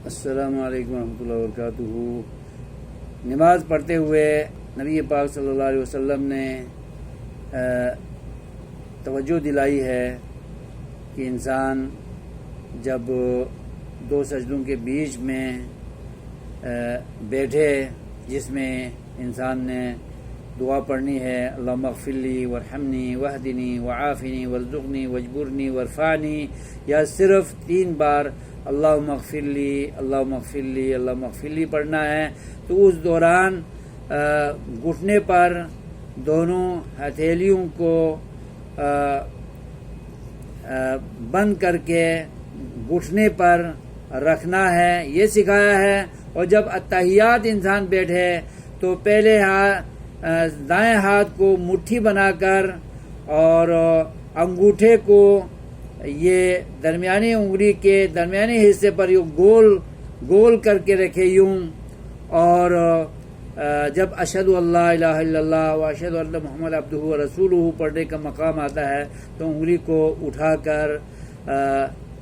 السلام علیکم ورحمۃ اللہ وبرکاتہ۔ نماز پڑھتے ہوئے نبی پاک صلی اللہ علیہ وسلم نے توجہ دلائی ہے کہ انسان جب دو سجدوں کے بیچ میں بیٹھے، جس میں انسان نے دعا پڑھنی ہے، اللہم اغفر لی وارحمنی واہدنی وعافنی وارزقنی واجبرنی وارفعنی، یا صرف 3 بار اللہم اغفر لی اللہم اغفر لی اللہم اغفر لی پڑھنا ہے، تو اس دوران گھٹنے پر دونوں ہتھیلیوں کو بند کر کے گھٹنے پر رکھنا ہے، یہ سکھایا ہے۔ اور جب اتحیات انسان بیٹھے تو پہلے دائیں ہاتھ کو مٹھی بنا کر اور انگوٹھے کو یہ درمیانی انگلی کے درمیانی حصے پر یوں گول کر کے رکھے یوں، اور جب اشہد اللہ الہ الا اللہ و اشہد ان محمد عبدہ و رسولہ پڑھنے کا مقام آتا ہے تو انگلی کو اٹھا کر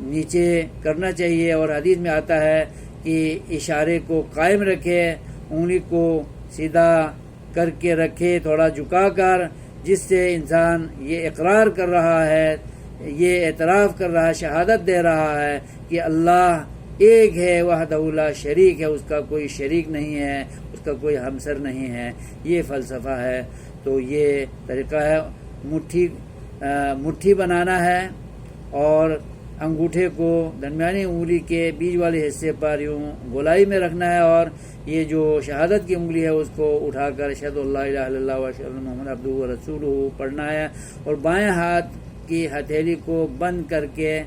نیچے کرنا چاہیے، اور حدیث میں آتا ہے کہ اشارے کو قائم رکھے، انگلی کو سیدھا کر کے رکھے تھوڑا جھکا کر، جس سے انسان یہ اقرار کر رہا ہے، یہ اعتراف کر رہا ہے، شہادت دے رہا ہے کہ اللہ ایک ہے، وحدہ لا شریک ہے، اس کا کوئی شریک نہیں ہے، اس کا کوئی ہمسر نہیں ہے۔ یہ فلسفہ ہے۔ تو یہ طریقہ ہے، مٹھی بنانا ہے اور انگوٹھے کو درمیانی انگلی کے بیچ والے حصے پر یوں گولائی میں رکھنا ہے، اور یہ جو شہادت کی انگلی ہے اس کو اٹھا کر اشہد اللہ الہ الا اللہ و اشہد ان محمد عبدہ و رسولہ پڑھنا ہے، اور بائیں ہاتھ کی ہتھیلی کو بند کر کے،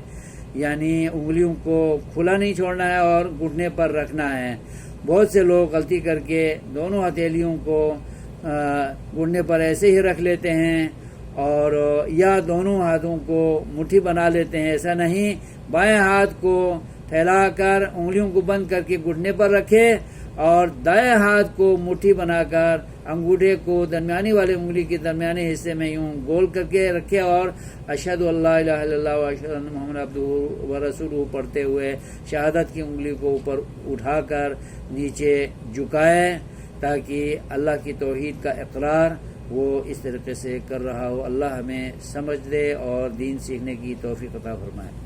یعنی انگلیوں کو کھلا نہیں چھوڑنا ہے اور گھٹنے پر رکھنا ہے۔ بہت سے لوگ غلطی کر کے دونوں ہتھیلیوں کو گھٹنے پر ایسے ہی رکھ لیتے ہیں، اور یا دونوں ہاتھوں کو مٹھی بنا لیتے ہیں۔ ایسا نہیں، بائیں ہاتھ کو پھیلا کر انگلیوں کو بند کر کے گھٹنے پر رکھے، اور دائیں ہاتھ کو مٹھی بنا کر انگوٹھے کو درمیانی والے انگلی کے درمیانی حصے میں یوں گول کر کے رکھے، اور اشہد اللہ الہ الا اللہ و اشہد ان محمد عبدہ و رسولہ پڑھتے ہوئے شہادت کی انگلی کو اوپر اٹھا کر نیچے جھکائے، تاکہ اللہ کی توحید کا اقرار وہ اس طریقے سے کر رہا ہو۔ اللہ ہمیں سمجھ دے اور دین سیکھنے کی توفیق عطا فرمائے۔